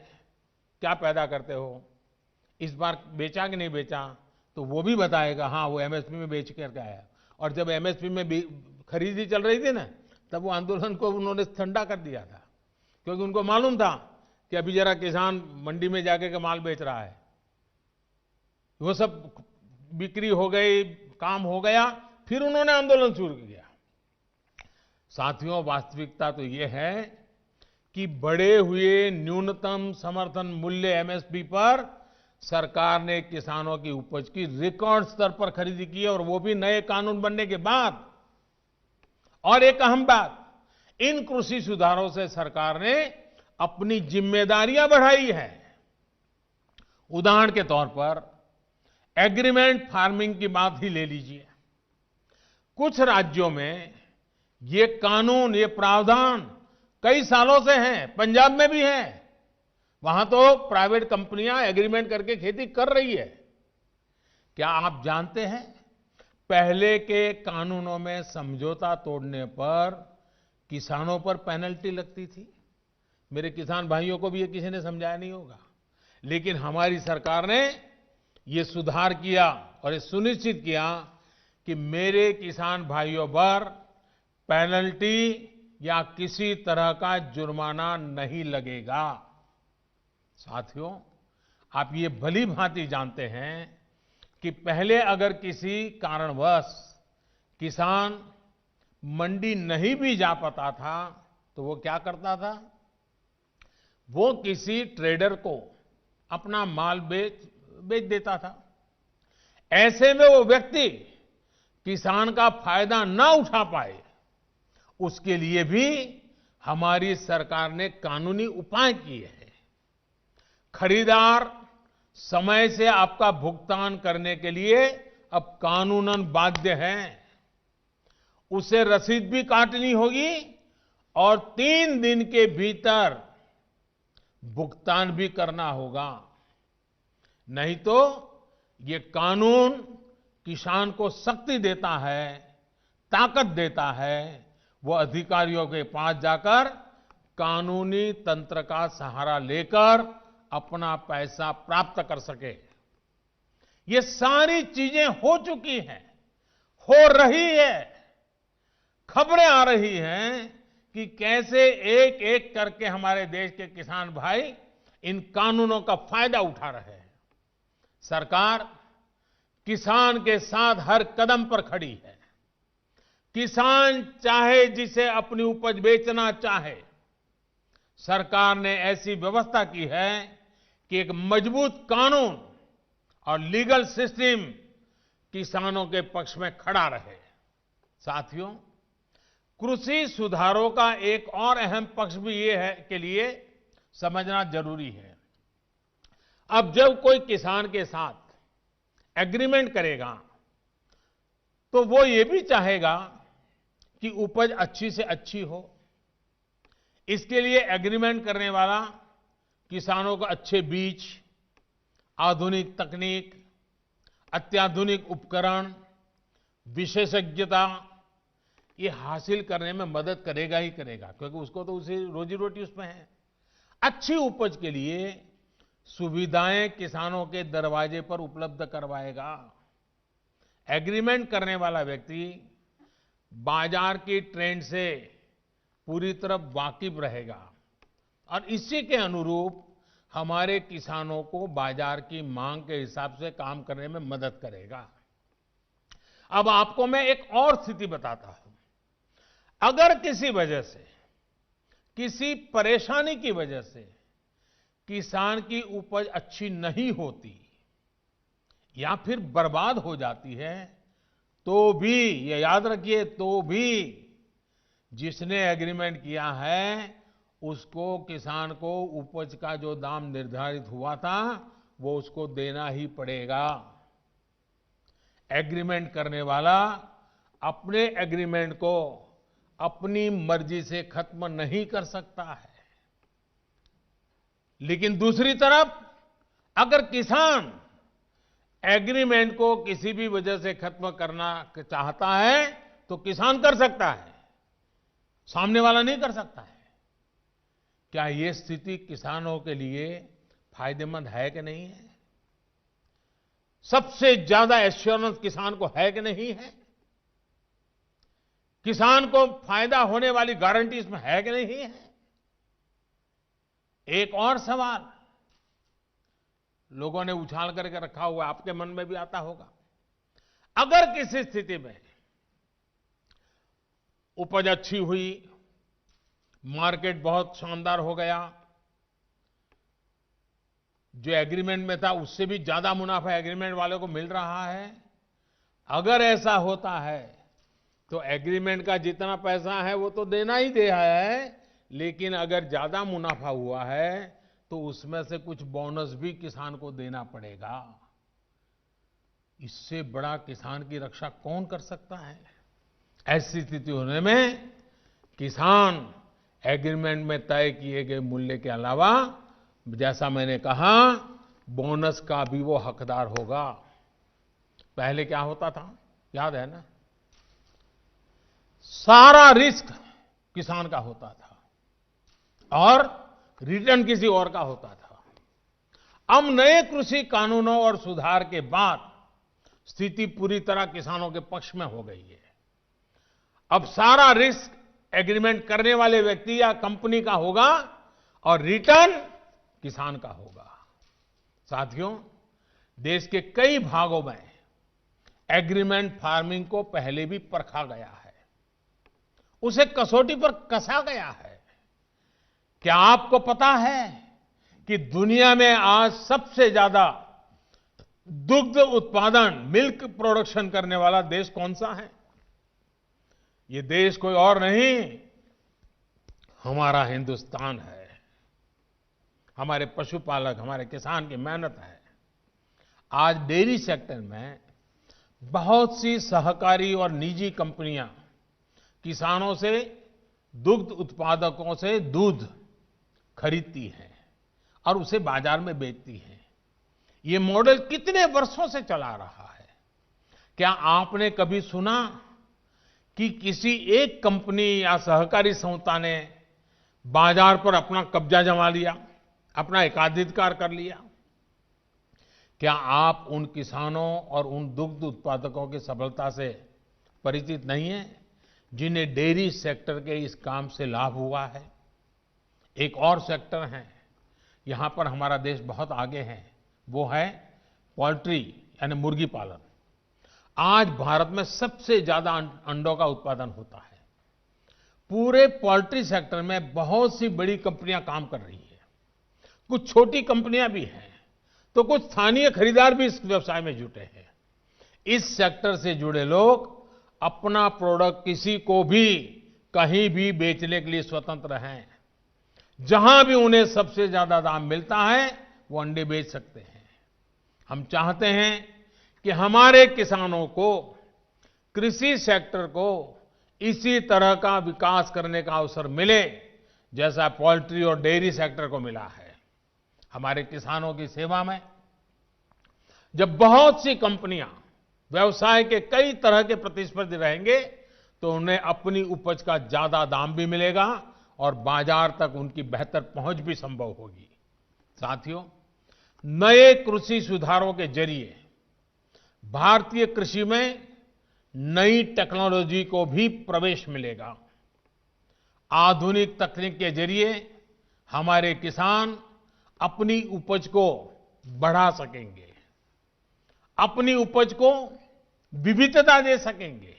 क्या पैदा करते हो, इस बार बेचा कि नहीं बेचा, तो वो भी बताएगा हाँ वो एमएसपी में बेच करके आया। और जब एमएसपी में खरीदी चल रही थी ना, तब वो आंदोलन को उन्होंने ठंडा कर दिया था, क्योंकि उनको मालूम था कि अभी जरा किसान मंडी में जाके के माल बेच रहा है। वो सब बिक्री हो गई, काम हो गया, फिर उन्होंने आंदोलन शुरू किया। साथियों, वास्तविकता तो ये है कि बढ़े हुए न्यूनतम समर्थन मूल्य एमएसपी पर सरकार ने किसानों की उपज की रिकॉर्ड स्तर पर खरीदी की है, और वो भी नए कानून बनने के बाद। और एक अहम बात, इन कृषि सुधारों से सरकार ने अपनी जिम्मेदारियां बढ़ाई है। उदाहरण के तौर पर एग्रीमेंट फार्मिंग की बात ही ले लीजिए। कुछ राज्यों में ये कानून, ये प्रावधान कई सालों से हैं, पंजाब में भी है। वहां तो प्राइवेट कंपनियां एग्रीमेंट करके खेती कर रही है। क्या आप जानते हैं, पहले के कानूनों में समझौता तोड़ने पर किसानों पर पेनल्टी लगती थी। मेरे किसान भाइयों को भी ये किसी ने समझाया नहीं होगा, लेकिन हमारी सरकार ने ये सुधार किया और ये सुनिश्चित किया कि मेरे किसान भाइयों पर पेनल्टी या किसी तरह का जुर्माना नहीं लगेगा। साथियों, आप ये भली भांति जानते हैं कि पहले अगर किसी कारणवश किसान मंडी नहीं भी जा पाता था, तो वो क्या करता था? वो किसी ट्रेडर को अपना माल बेच देता था। ऐसे में वो व्यक्ति किसान का फायदा ना उठा पाए, उसके लिए भी हमारी सरकार ने कानूनी उपाय किए हैं। खरीदार समय से आपका भुगतान करने के लिए अब कानूनन बाध्य हैं। उसे रसीद भी काटनी होगी और 3 दिन के भीतर भुगतान भी करना होगा। नहीं तो ये कानून किसान को शक्ति देता है, ताकत देता है, वो अधिकारियों के पास जाकर कानूनी तंत्र का सहारा लेकर अपना पैसा प्राप्त कर सके। ये सारी चीजें हो चुकी हैं, हो रही है। खबरें आ रही हैं कि कैसे एक एक करके हमारे देश के किसान भाई इन कानूनों का फायदा उठा रहे हैं। सरकार किसान के साथ हर कदम पर खड़ी है। किसान चाहे जिसे अपनी उपज बेचना चाहे, सरकार ने ऐसी व्यवस्था की है कि एक मजबूत कानून और लीगल सिस्टम किसानों के पक्ष में खड़ा रहे। साथियों, कृषि सुधारों का एक और अहम पक्ष भी ये है के लिए समझना जरूरी है। अब जब कोई किसान के साथ एग्रीमेंट करेगा तो वो ये भी चाहेगा कि उपज अच्छी से अच्छी हो। इसके लिए एग्रीमेंट करने वाला किसानों को अच्छे बीज, आधुनिक तकनीक, अत्याधुनिक उपकरण, विशेषज्ञता ये हासिल करने में मदद करेगा ही करेगा, क्योंकि उसको तो उसी रोजी रोटी उसमें है। अच्छी उपज के लिए सुविधाएं किसानों के दरवाजे पर उपलब्ध करवाएगा। एग्रीमेंट करने वाला व्यक्ति बाजार की ट्रेंड से पूरी तरह वाकिफ रहेगा और इसी के अनुरूप हमारे किसानों को बाजार की मांग के हिसाब से काम करने में मदद करेगा। अब आपको मैं एक और स्थिति बताता हूं। अगर किसी वजह से, किसी परेशानी की वजह से किसान की उपज अच्छी नहीं होती या फिर बर्बाद हो जाती है, तो भी ये याद रखिए, तो भी जिसने एग्रीमेंट किया है उसको, किसान को उपज का जो दाम निर्धारित हुआ था वो उसको देना ही पड़ेगा। एग्रीमेंट करने वाला अपने एग्रीमेंट को अपनी मर्जी से खत्म नहीं कर सकता है। लेकिन दूसरी तरफ अगर किसान एग्रीमेंट को किसी भी वजह से खत्म करना चाहता है तो किसान कर सकता है, सामने वाला नहीं कर सकता है। क्या ये स्थिति किसानों के लिए फायदेमंद है कि नहीं है? सबसे ज्यादा एश्योरेंस किसान को है कि नहीं है? किसान को फायदा होने वाली गारंटी इसमें है कि नहीं है? एक और सवाल लोगों ने उछाल करके रखा हुआ, आपके मन में भी आता होगा। अगर किसी स्थिति में उपज अच्छी हुई, मार्केट बहुत शानदार हो गया, जो एग्रीमेंट में था उससे भी ज्यादा मुनाफा एग्रीमेंट वाले को मिल रहा है, अगर ऐसा होता है तो एग्रीमेंट का जितना पैसा है वो तो देना ही दे है, लेकिन अगर ज्यादा मुनाफा हुआ है तो उसमें से कुछ बोनस भी किसान को देना पड़ेगा। इससे बड़ा किसान की रक्षा कौन कर सकता है? ऐसी स्थिति होने में किसान एग्रीमेंट में तय किए गए मूल्य के अलावा, जैसा मैंने कहा, बोनस का भी वो हकदार होगा। पहले क्या होता था, याद है ना? सारा रिस्क किसान का होता था और रिटर्न किसी और का होता था। अब नए कृषि कानूनों और सुधार के बाद स्थिति पूरी तरह किसानों के पक्ष में हो गई है। अब सारा रिस्क एग्रीमेंट करने वाले व्यक्ति या कंपनी का होगा और रिटर्न किसान का होगा। साथियों, देश के कई भागों में एग्रीमेंट फार्मिंग को पहले भी परखा गया है, उसे कसौटी पर कसा गया है। क्या आपको पता है कि दुनिया में आज सबसे ज्यादा दुग्ध उत्पादन, मिल्क प्रोडक्शन करने वाला देश कौन सा है? ये देश कोई और नहीं, हमारा हिंदुस्तान है। हमारे पशुपालक, हमारे किसान की मेहनत है। आज डेयरी सेक्टर में बहुत सी सहकारी और निजी कंपनियां किसानों से, दुग्ध उत्पादकों से दूध खरीदती हैं और उसे बाजार में बेचती हैं। ये मॉडल कितने वर्षों से चला रहा है। क्या आपने कभी सुना कि किसी एक कंपनी या सहकारी संस्था ने बाजार पर अपना कब्जा जमा लिया, अपना एकाधिकार कर लिया? क्या आप उन किसानों और उन दुग्ध उत्पादकों की सफलता से परिचित नहीं हैं जिन्हें डेयरी सेक्टर के इस काम से लाभ हुआ है? एक और सेक्टर है, यहां पर हमारा देश बहुत आगे है, वो है पोल्ट्री यानी मुर्गी पालन। आज भारत में सबसे ज्यादा अंडों का उत्पादन होता है। पूरे पोल्ट्री सेक्टर में बहुत सी बड़ी कंपनियां काम कर रही है, कुछ छोटी कंपनियां भी हैं, तो कुछ स्थानीय खरीदार भी इस व्यवसाय में जुटे हैं। इस सेक्टर से जुड़े लोग अपना प्रोडक्ट किसी को भी कहीं भी बेचने के लिए स्वतंत्र हैं। जहां भी उन्हें सबसे ज्यादा दाम मिलता है वो अंडे बेच सकते हैं। हम चाहते हैं कि हमारे किसानों को, कृषि सेक्टर को इसी तरह का विकास करने का अवसर मिले जैसा पोल्ट्री और डेयरी सेक्टर को मिला है। हमारे किसानों की सेवा में जब बहुत सी कंपनियां व्यवसाय के कई तरह के प्रतिस्पर्धी रहेंगे तो उन्हें अपनी उपज का ज्यादा दाम भी मिलेगा और बाजार तक उनकी बेहतर पहुंच भी संभव होगी। साथियों, नए कृषि सुधारों के जरिए भारतीय कृषि में नई टेक्नोलॉजी को भी प्रवेश मिलेगा। आधुनिक तकनीक के जरिए हमारे किसान अपनी उपज को बढ़ा सकेंगे, अपनी उपज को विविधता दे सकेंगे,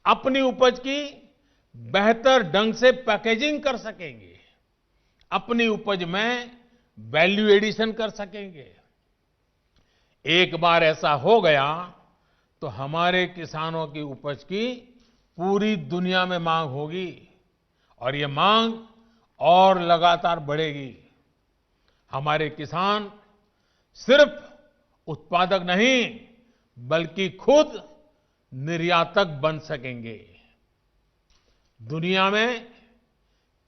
अपनी उपज की बेहतर ढंग से पैकेजिंग कर सकेंगे, अपनी उपज में वैल्यू एडिशन कर सकेंगे। एक बार ऐसा हो गया तो हमारे किसानों की उपज की पूरी दुनिया में मांग होगी और ये मांग और लगातार बढ़ेगी। हमारे किसान सिर्फ उत्पादक नहीं बल्कि खुद निर्यातक बन सकेंगे। दुनिया में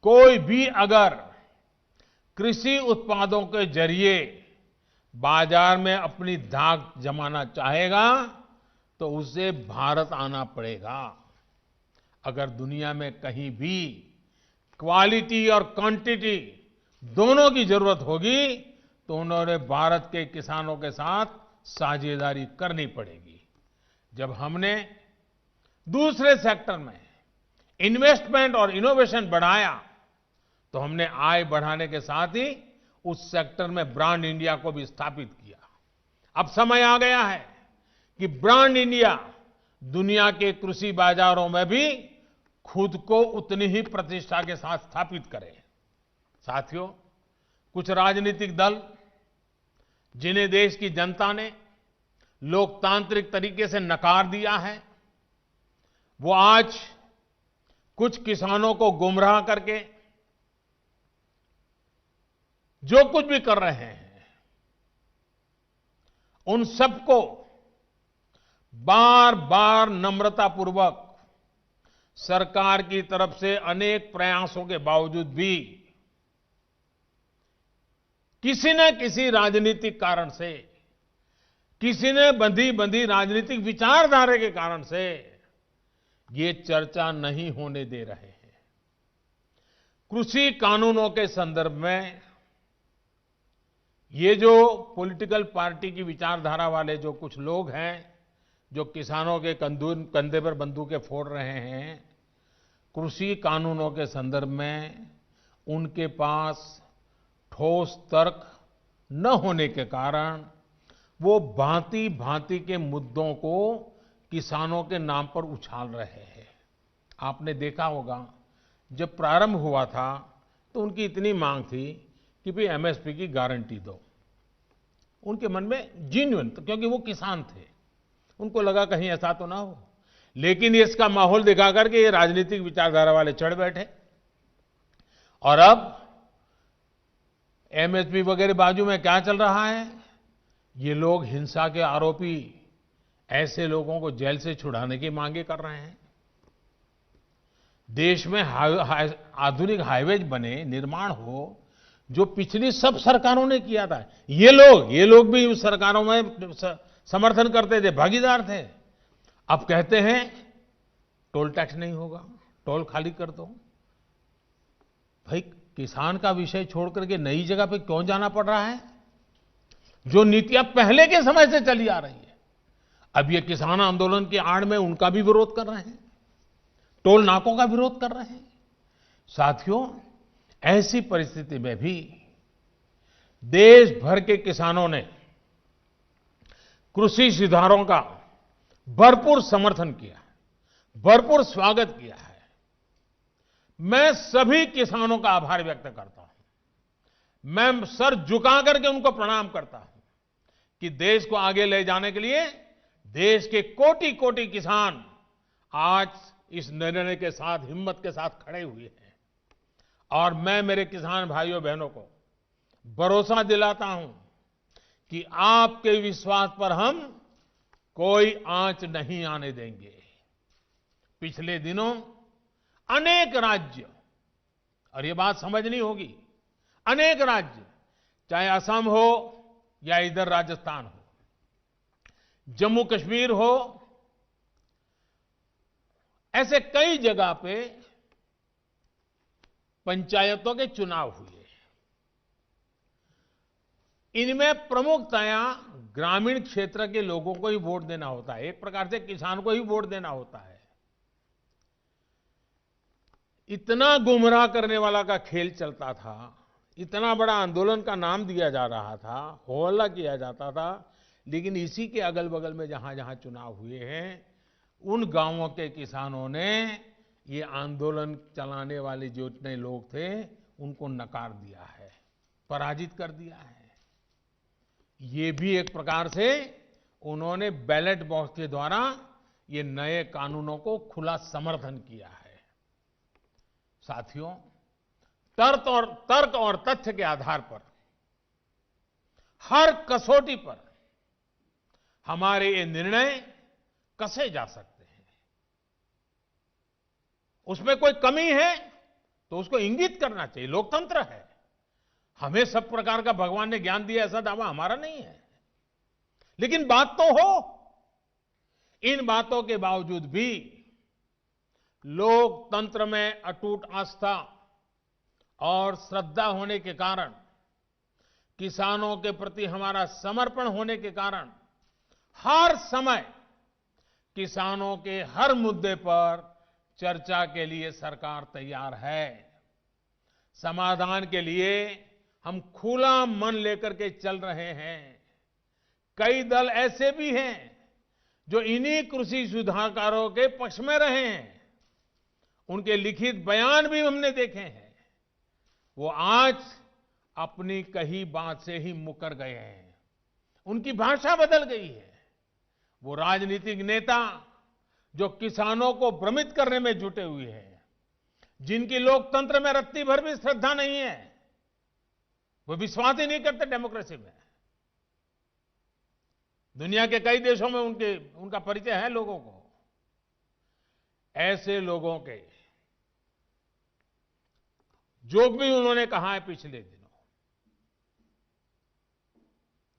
कोई भी अगर कृषि उत्पादों के जरिए बाजार में अपनी धाक जमाना चाहेगा तो उसे भारत आना पड़ेगा। अगर दुनिया में कहीं भी क्वालिटी और क्वांटिटी दोनों की जरूरत होगी तो उन्होंने भारत के किसानों के साथ साझेदारी करनी पड़ेगी। जब हमने दूसरे सेक्टर में इन्वेस्टमेंट और इनोवेशन बढ़ाया तो हमने आय बढ़ाने के साथ ही उस सेक्टर में ब्रांड इंडिया को भी स्थापित किया। अब समय आ गया है कि ब्रांड इंडिया दुनिया के कृषि बाजारों में भी खुद को उतनी ही प्रतिष्ठा के साथ स्थापित करे। साथियों, कुछ राजनीतिक दल जिन्हें देश की जनता ने लोकतांत्रिक तरीके से नकार दिया है, वो आज कुछ किसानों को गुमराह करके जो कुछ भी कर रहे हैं, उन सबको बार बार नम्रतापूर्वक सरकार की तरफ से अनेक प्रयासों के बावजूद भी किसी न किसी राजनीतिक कारण से, किसी ने बंधी राजनीतिक विचारधारा के कारण से ये चर्चा नहीं होने दे रहे हैं। कृषि कानूनों के संदर्भ में ये जो पॉलिटिकल पार्टी की विचारधारा वाले जो कुछ लोग हैं, जो किसानों के कंधे पर बंदूकें फोड़ रहे हैं, कृषि कानूनों के संदर्भ में उनके पास ठोस तर्क न होने के कारण वो भांति भांति के मुद्दों को किसानों के नाम पर उछाल रहे हैं। आपने देखा होगा जब प्रारंभ हुआ था तो उनकी इतनी मांग थी कि भाई एमएसपी की गारंटी दो। उनके मन में जेन्युइन, क्योंकि वो किसान थे, उनको लगा कहीं ऐसा तो ना हो। लेकिन इसका माहौल दिखा करके ये राजनीतिक विचारधारा वाले चढ़ बैठे और अब एमएसपी वगैरह बाजू में क्या चल रहा है ये लोग हिंसा के आरोपी ऐसे लोगों को जेल से छुड़ाने की मांगे कर रहे हैं। देश में आधुनिक हाईवेज बने, निर्माण हो, जो पिछली सब सरकारों ने किया था। ये लोग भी उस सरकारों में समर्थन करते थे, भागीदार थे। अब कहते हैं टोल टैक्स नहीं होगा, टोल खाली कर दो। भाई, किसान का विषय छोड़ करके नई जगह पे क्यों जाना पड़ रहा है? जो नीतियां पहले के समय से चली आ रही है, अब ये किसान आंदोलन की आड़ में उनका भी विरोध कर रहे हैं, टोल नाकों का विरोध कर रहे हैं। साथियों, ऐसी परिस्थिति में भी देश भर के किसानों ने कृषि सुधारों का भरपूर समर्थन किया, भरपूर स्वागत किया है। मैं सभी किसानों का आभार व्यक्त करता हूं। मैं सर झुका करके उनको प्रणाम करता हूं कि देश को आगे ले जाने के लिए देश के कोटि कोटि किसान आज इस निर्णय के साथ, हिम्मत के साथ खड़े हुए हैं। और मैं मेरे किसान भाइयों बहनों को भरोसा दिलाता हूं कि आपके विश्वास पर हम कोई आंच नहीं आने देंगे। पिछले दिनों अनेक राज्य, और ये बात समझनी होगी, अनेक राज्य, चाहे असम हो या इधर राजस्थान हो, जम्मू कश्मीर हो, ऐसे कई जगह पे पंचायतों के चुनाव हुए। इनमें प्रमुखतया ग्रामीण क्षेत्र के लोगों को ही वोट देना होता है, एक प्रकार से किसान को ही वोट देना होता है। इतना गुमराह करने वाला का खेल चलता था, इतना बड़ा आंदोलन का नाम दिया जा रहा था, हो हल्ला किया जाता था, लेकिन इसी के अगल बगल में जहां जहां चुनाव हुए हैं, उन गांवों के किसानों ने ये आंदोलन चलाने वाले जो इतने लोग थे उनको नकार दिया है, पराजित कर दिया है। ये भी एक प्रकार से उन्होंने बैलेट बॉक्स के द्वारा ये नए कानूनों को खुला समर्थन किया है। साथियों, तर्क और तथ्य के आधार पर, हर कसौटी पर हमारे ये निर्णय कसे जा सकते हैं। उसमें कोई कमी है तो उसको इंगित करना चाहिए, लोकतंत्र है। हमें सब प्रकार का भगवान ने ज्ञान दिया ऐसा दावा हमारा नहीं है, लेकिन बात तो हो। इन बातों के बावजूद भी लोकतंत्र में अटूट आस्था और श्रद्धा होने के कारण, किसानों के प्रति हमारा समर्पण होने के कारण हर समय किसानों के हर मुद्दे पर चर्चा के लिए सरकार तैयार है। समाधान के लिए हम खुला मन लेकर के चल रहे हैं। कई दल ऐसे भी हैं जो इन्हीं कृषि सुधारकारों के पक्ष में रहे हैं। उनके लिखित बयान भी हमने देखे हैं। वो आज अपनी कही बात से ही मुकर गए हैं, उनकी भाषा बदल गई है। वो राजनीतिक नेता जो किसानों को भ्रमित करने में जुटे हुए हैं, जिनकी लोकतंत्र में रत्ती भर भी श्रद्धा नहीं है, वो विश्वास ही नहीं करते डेमोक्रेसी में। दुनिया के कई देशों में उनका परिचय है लोगों को। ऐसे लोगों के जो भी उन्होंने कहा है पिछले दिनों,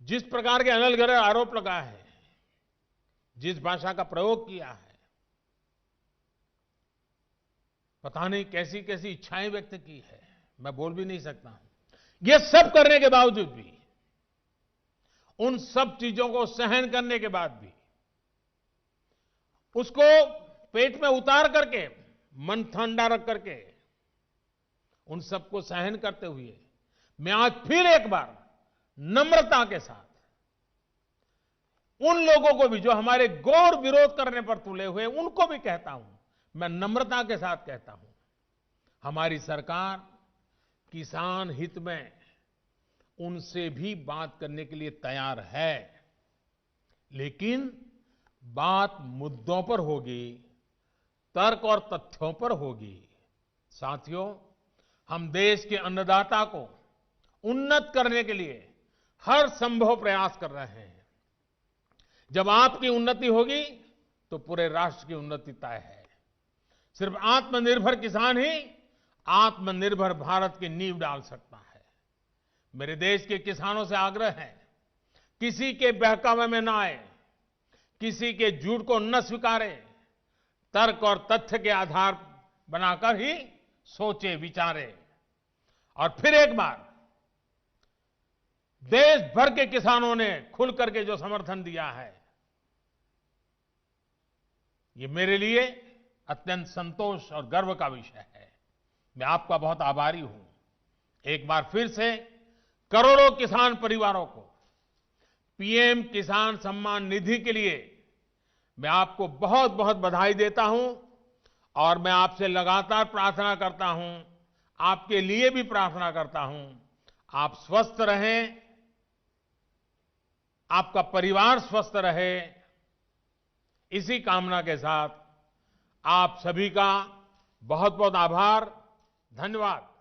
जिस प्रकार के अनलगढ़ आरोप लगाए हैं, जिस भाषा का प्रयोग किया है, पता नहीं कैसी कैसी इच्छाएं व्यक्त की है, मैं बोल भी नहीं सकता हूं। ये सब करने के बावजूद भी, उन सब चीजों को सहन करने के बाद भी, उसको पेट में उतार करके, मन ठंडा रख करके, उन सबको सहन करते हुए मैं आज फिर एक बार नम्रता के साथ उन लोगों को भी जो हमारे घोर विरोध करने पर तुले हुए, उनको भी कहता हूं, मैं नम्रता के साथ कहता हूं, हमारी सरकार किसान हित में उनसे भी बात करने के लिए तैयार है, लेकिन बात मुद्दों पर होगी, तर्क और तथ्यों पर होगी। साथियों, हम देश के अन्नदाता को उन्नत करने के लिए हर संभव प्रयास कर रहे हैं। जब आपकी उन्नति होगी तो पूरे राष्ट्र की उन्नति तय है। सिर्फ आत्मनिर्भर किसान ही आत्मनिर्भर भारत की नींव डाल सकता है। मेरे देश के किसानों से आग्रह है, किसी के बहकावे में ना आए, किसी के झूठ को न स्वीकारे, तर्क और तथ्य के आधार बनाकर ही सोचे विचारे। और फिर एक बार देश भर के किसानों ने खुल करके जो समर्थन दिया है, ये मेरे लिए अत्यंत संतोष और गर्व का विषय है। मैं आपका बहुत आभारी हूं। एक बार फिर से करोड़ों किसान परिवारों को पीएम किसान सम्मान निधि के लिए मैं आपको बहुत बहुत बधाई देता हूं और मैं आपसे लगातार प्रार्थना करता हूं, आपके लिए भी प्रार्थना करता हूं, आप स्वस्थ रहें, आपका परिवार स्वस्थ रहे। इसी कामना के साथ आप सभी का बहुत बहुत आभार, धन्यवाद।